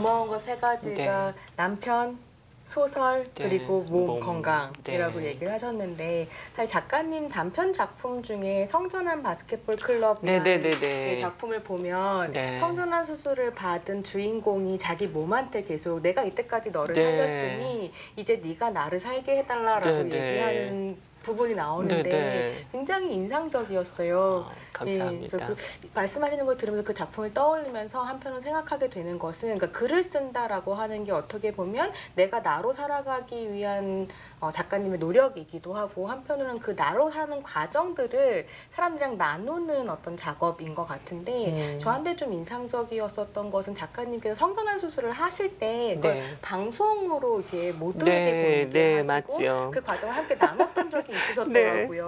고마운 거 세 가지가 남편, 소설, 그리고 몸 건강이라고 얘기를 하셨는데 사실 작가님 단편 작품 중에 성전환 바스켓볼 클럽이라는 작품을 보면 성전환 수술을 받은 주인공이 자기 몸한테 계속 내가 이때까지 너를 살렸으니 이제 네가 나를 살게 해달라라고 얘기하는 부분이 나오는데 굉장히 인상적이었어요. 감사합니다. 그래서 말씀하시는 걸 들으면서 그 작품을 떠올리면서 한편으로 생각하게 되는 것은 그러니까 글을 쓴다라고 하는 게 어떻게 보면 내가 나로 살아가기 위한 작가님의 노력이기도 하고 한편으로는 그 나로 사는 과정들을 사람들이랑 나누는 어떤 작업인 것 같은데 저한테 좀 인상적이었었던 것은 작가님께서 성전환 수술을 하실 때 그걸 방송으로 이렇게 모두에게 공개하시고 맞죠. 그 과정을 함께 나눴던 적이 있으셨더라고요.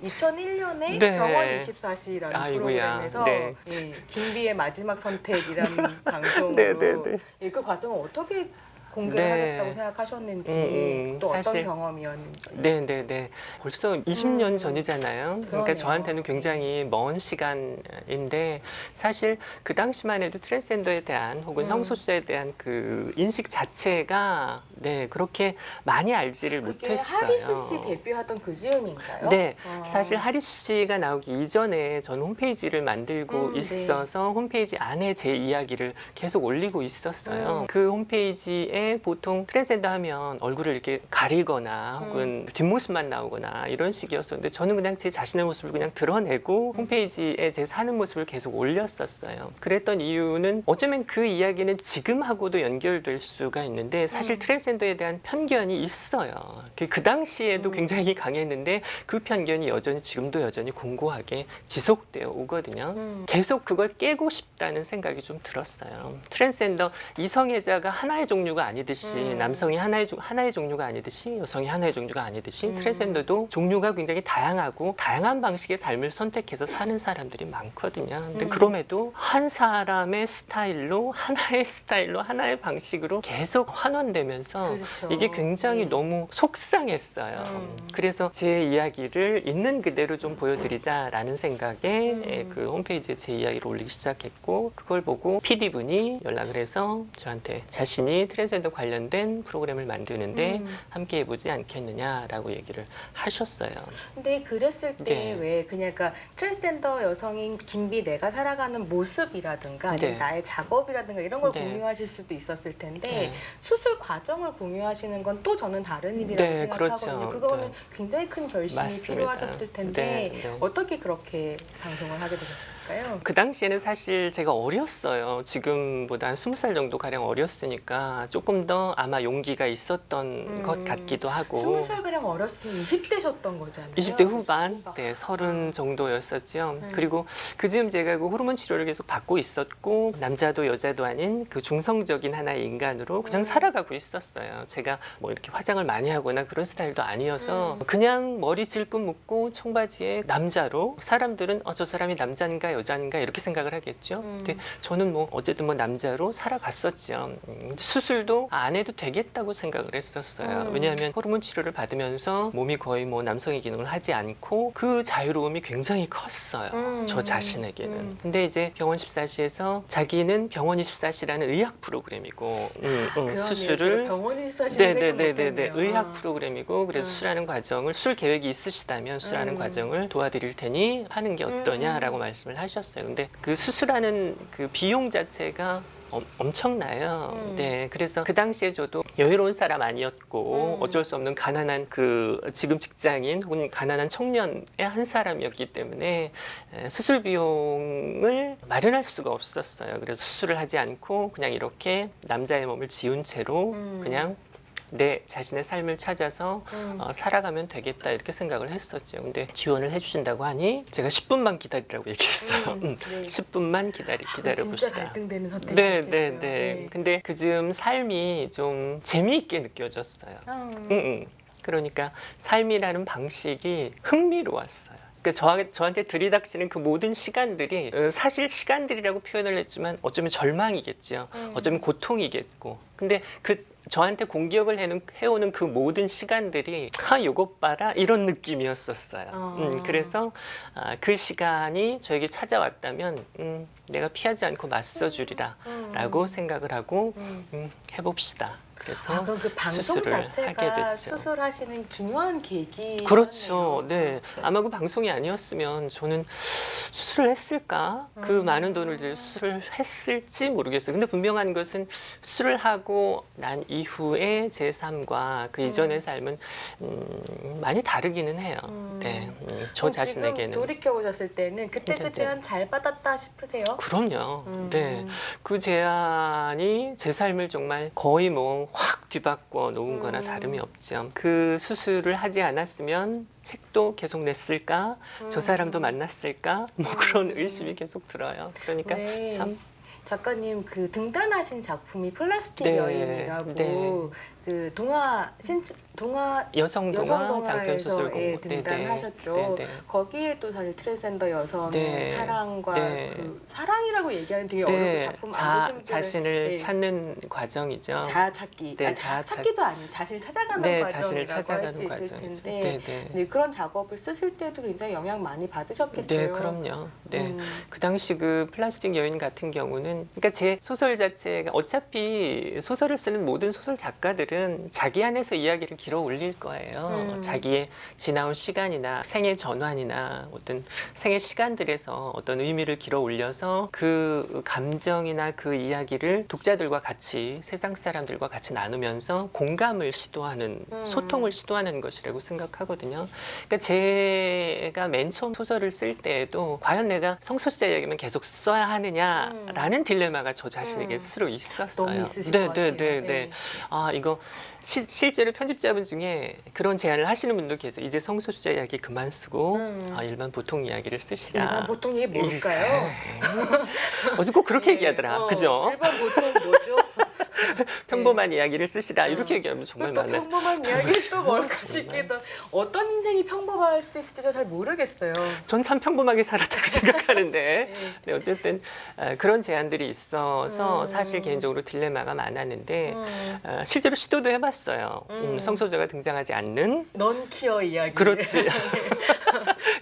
2001년에 병원 24시라는 프로그램에서 김비의 마지막 선택이라는 방송으로 그 과정을 어떻게 공개를 하겠다고 생각하셨는지 또 어떤 사실, 경험이었는지. 벌써 20년 전이잖아요. 그러니까 저한테는 굉장히 먼 시간인데 사실 그 당시만 해도 트랜스젠더에 대한 혹은 성소수자에 대한 그 인식 자체가 그렇게 많이 알지를 못했어요. 하리수 씨 데뷔하던 그 즈음인가요? 네, 사실 하리수 씨가 나오기 이전에 저는 홈페이지를 만들고 있어서 홈페이지 안에 제 이야기를 계속 올리고 있었어요. 그 홈페이지에 보통 트랜스젠더 하면 얼굴을 이렇게 가리거나 혹은 뒷모습만 나오거나 이런 식이었었는데 저는 그냥 제 자신의 모습을 그냥 드러내고 홈페이지에 제 사는 모습을 계속 올렸었어요. 그랬던 이유는 어쩌면 그 이야기는 지금하고도 연결될 수가 있는데 사실 트랜스젠더에 대한 편견이 있어요. 그 당시에도 굉장히 강했는데 그 편견이 여전히 지금도 여전히 공고하게 지속되어 오거든요. 계속 그걸 깨고 싶다는 생각이 좀 들었어요. 트랜스젠더 이성애자가 하나의 종류가 아니듯이 남성이 하나의 종류가 아니듯이 여성이 하나의 종류가 아니듯이 트랜스젠더도 종류가 굉장히 다양하고 다양한 방식의 삶을 선택해서 사는 사람들이 많거든요. 근데 그럼에도 한 사람의 스타일로 하나의 방식으로 계속 환원되면서 이게 굉장히 너무 속상했어요. 그래서 제 이야기를 있는 그대로 좀 보여드리자라는 생각에 그 홈페이지에 제 이야기를 올리기 시작했고 그걸 보고 PD분이 연락을 해서 저한테 자신이 트랜스젠더 관련된 프로그램을 만드는데 함께 해보지 않겠느냐라고 얘기를 하셨어요. 근데 그랬을 때 왜 그냥 그러니까 트랜스젠더 여성인 김비 내가 살아가는 모습이라든가 아니면 나의 작업이라든가 이런 걸 공유하실 수도 있었을 텐데 수술 과정을 공유하시는 건 또 저는 다른 일이라고 생각하거든요. 그거는 굉장히 큰 결심이 필요하셨을 텐데 어떻게 그렇게 방송을 하게 되셨을까요? 그 당시에는 사실 제가 어렸어요. 지금보다 한 20살 정도 가량 어렸으니까 조금 더 아마 용기가 있었던 것 같기도 하고 20살 가량 어렸으면 20대셨던 거잖아요. 20대 후반, 30 정도였었죠. 그리고 그즈음 제가 그 호르몬 치료를 계속 받고 있었고 남자도 여자도 아닌 그 중성적인 하나의 인간으로 그냥 살아가고 있었어요. 제가 뭐 이렇게 화장을 많이 하거나 그런 스타일도 아니어서 그냥 머리 질끈 묶고 청바지에 남자로 사람들은 저 사람이 남자인가 여자인가 이렇게 생각을 하겠죠. 근데 저는 뭐 어쨌든 뭐 남자로 살아갔었죠. 수술도 안 해도 되겠다고 생각을 했었어요. 왜냐하면 호르몬 치료를 받으면서 몸이 거의 뭐 남성의 기능을 하지 않고 그 자유로움이 굉장히 컸어요. 저 자신에게는. 근데 이제 병원 14시에서 자기는 병원 24시라는 의학 프로그램이고 수술을 병원 24시는 의학 프로그램이고 그래서 수술하는 과정을 수술 계획이 있으시다면 수술하는 과정을 도와드릴 테니 하는 게 어떠냐라고 말씀을 하셨어요. 근데 그 수술하는 그 비용 자체가 엄청나요. 그래서 그 당시에 저도 여유로운 사람 아니었고 어쩔 수 없는 가난한 그 지금 직장인 혹은 가난한 청년의 한 사람이었기 때문에 수술 비용을 마련할 수가 없었어요. 그래서 수술을 하지 않고 그냥 이렇게 남자의 몸을 지운 채로 그냥 내 자신의 삶을 찾아서 살아가면 되겠다 이렇게 생각을 했었죠. 근데 지원을 해주신다고 하니 제가 10분만 기다리라고 얘기했어요. 10분만 기다려보시다. 진짜 갈등되는 선택이셨겠어요. 근데 그즈음 삶이 좀 재미있게 느껴졌어요. 그러니까 삶이라는 방식이 흥미로웠어요. 저한테 들이닥치는 그 모든 시간들이 사실 시간들이라고 표현을 했지만 어쩌면 절망이겠죠. 어쩌면 고통이겠고. 근데 그 저한테 공기억을 해오는 그 모든 시간들이 요것 봐라 이런 느낌이었었어요. 그래서 그 시간이 저에게 찾아왔다면 내가 피하지 않고 맞서주리라 라고 생각을 하고 해봅시다. 그래서 그럼 그 방송 수술을 하게 자체가 됐죠. 수술하시는 중요한 계기. 그렇죠. 네. 아마 그 방송이 아니었으면 저는 수술을 했을까? 그 많은 돈을 들여 수술을 했을지 모르겠어요. 근데 분명한 것은 수술을 하고 난 이후에 제 삶과 그 이전의 삶은 많이 다르기는 해요. 네. 저 자신에게는. 지금 돌이켜 보셨을 때는 그때 그 제안 잘 받았다 싶으세요? 그럼요. 네. 그 제안이 제 삶을 정말 거의 뭐 확 뒤바꿔 놓은 거나 다름이 없죠. 그 수술을 하지 않았으면 책도 계속 냈을까? 저 사람도 만났을까? 뭐 그런 의심이 계속 들어요. 그러니까 네. 참. 작가님 그 등단하신 작품이 플라스틱 네. 여인이라고 네. 그 동화 여성 동화 장편 수술 여성동화에서 공모. 등단하셨죠. 네네. 거기에 또 사실 트랜스젠더 여성의 네. 사랑과 네. 그 사랑이라고 얘기하는 되게 어려운 작품 안 보신 분들은 자신을 찾는 과정이죠. 자아 찾기, 네, 찾기도 아니고 자신을 찾아가는 네, 과정이라고 자신을 할 수 찾아가는 있을 과정이죠. 텐데 네. 네, 그런 작업을 쓰실 때도 굉장히 영향 많이 받으셨겠어요. 네, 그럼요. 네. 그 당시 그 플라스틱 여인 같은 경우는, 그러니까 제 소설 자체가 어차피 소설을 쓰는 모든 소설 작가들은 자기 안에서 이야기를 길어 올릴 거예요. 자기의 지나온 시간이나 생의 전환이나 어떤 생의 시간들에서 어떤 의미를 길어 올려서 그 감정이나 그 이야기를 독자들과 같이, 세상 사람들과 같이 나누면서 공감을 시도하는, 소통을 시도하는 것이라고 생각하거든요. 그러니까 제가 맨 처음 소설을 쓸 때에도 과연 내가 성소수자 이야기만 계속 써야 하느냐라는 딜레마가 저 자신에게 스스로 있었어요. 너무 있으실 것 같아요. 네. 아, 이거 실제로 편집자분 중에 그런 제안을 하시는 분도 계세요. 이제 성소수자 이야기 그만 쓰고 일반 보통 이야기를 쓰시라. 일반 보통 이게 뭘까요? 어디 꼭 그렇게 얘기하더라. 그죠? 일반 보통 뭐죠? 평범한 이야기를 쓰시라. 이렇게 얘기하면 정말 또 많아요. 평범한 이야기 또 뭘까 싶기도. 어떤 인생이 평범할 수 있을지 잘 모르겠어요. 전 참 평범하게 살았다고 생각하는데 네, 어쨌든 그런 제안들이 있어서 사실 개인적으로 딜레마가 많았는데 실제로 시도도 해봤어요. 성소수자가 등장하지 않는 넌퀴어 이야기. 그렇지.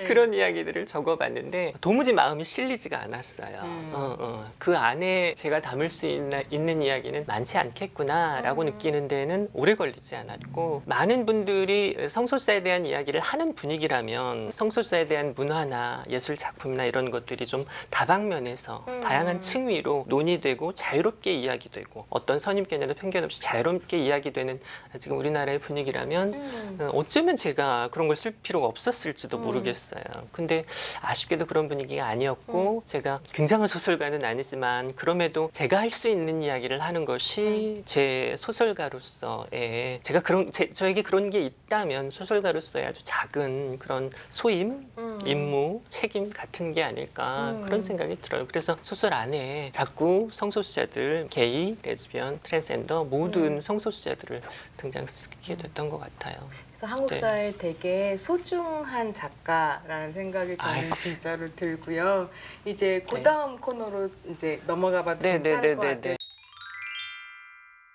그런 이야기들을 적어봤는데 도무지 마음이 실리지가 않았어요. 그 안에 제가 담을 수 있는 이야기는 많지 않겠구나라고 느끼는 데는 오래 걸리지 않았고, 많은 분들이 성소수자에 대한 이야기를 하는 분위기라면 성소수자에 대한 문화나 예술 작품이나 이런 것들이 좀 다방면에서 다양한 층위로 논의되고 자유롭게 이야기되고 어떤 선입견이나 편견 없이 자유롭게 이야기되는 지금 우리나라의 분위기라면 어쩌면 제가 그런 걸 쓸 필요가 없었을지도 모르겠어요. 근데 아쉽게도 그런 분위기가 아니었고 제가 굉장한 소설가는 아니지만 그럼에도 제가 할 수 있는 이야기를 하는 것이 제 소설가로서의 제가 저에게 그런 게 있다면 소설가로서의 아주 작은 그런 소임, 임무, 책임 같은 게 아닐까 그런 생각이 들어요. 그래서 소설 안에 자꾸 성소수자들, 게이, 레즈비언, 트랜스젠더 모든 성소수자들을 등장시키게 됐던 것 같아요. 그래서 한국 사회에 되게 소중한 작가라는 생각이 저는 진짜로 들고요. 이제 그 다음 코너로 이제 넘어가봐도 괜찮을 것 같아요.